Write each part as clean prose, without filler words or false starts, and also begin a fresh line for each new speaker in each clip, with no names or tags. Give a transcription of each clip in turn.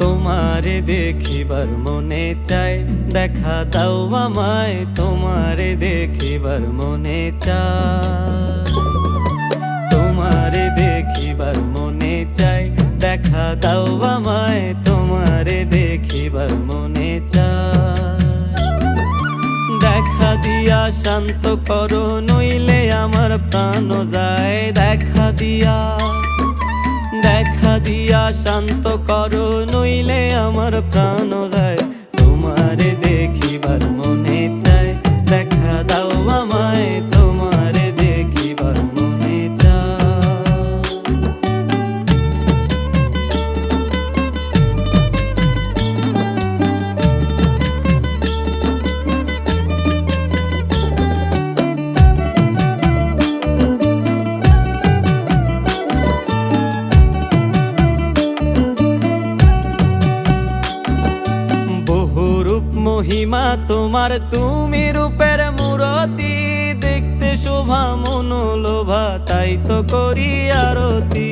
তোমারে দেখিবার মনে চায়, দেখা দাও আমায়, তোমারে দেখিবার মনে চায়। তোমারে দেখিবার মনে চায়, দেখা দাও আমায়, তোমারে দেখিবার মনে চায়। দেখা দিয়া শান্ত করো, নইলে আমার প্রাণ যায়। দেখা দিয়া শান্ত করো, নইলে আমার প্রাণ যায়। তোমারে দেখিবার মনে চায়, দেখা দাও আমায়, তোমারে দেখিবার মনে চায়। মহিমা তোমার, তুমি রূপের মূরতি, দেখতে শোভা মনোলোভা, তাই তো করি আরতি।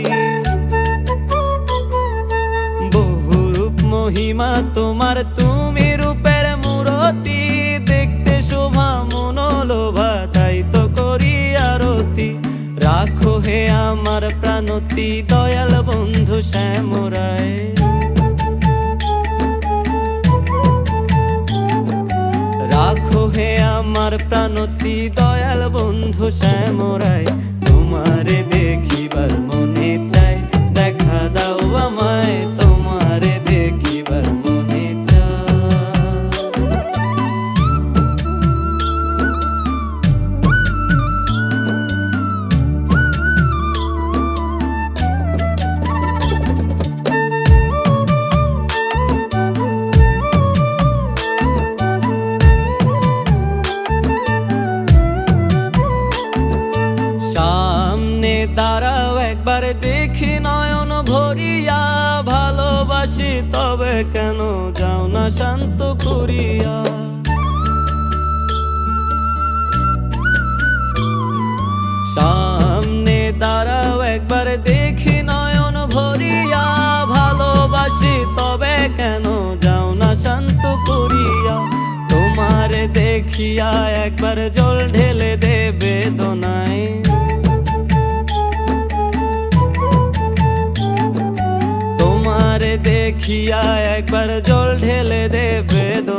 বহুরূপ মহিমা তোমার, তুমি রূপের মূরতি, দেখতে শোভা মনোলোভা, তাই তো করি আরতি। রাখো হে আমার প্রাণতি, দয়াল বন্ধু শ্যামরায়। রাখো হে আমার প্রাণতি, দয়াল বন্ধু শ্যামরায়। তোমারে দেখিবার মনে চায়, দেখা দাও আমায়, তোমারে দেখিবার মনে চায়। সামনে দাঁড়াও একবার, দেখি নয়ন ভরিয়া, ভালোবাসি তবে কেন যাও না শান্ত করিয়া। সামনে দাঁড়াও একবার, দেখি নয়ন ভরিয়া, ভালোবাসি তবে কেন যাও না শান্ত করিয়া। তোমারে দেখিয়া একবার জল ঢেলে দে বেদনায়। তোমারে দেখিয়া একবার জল ঢেলে দে বেদনায়।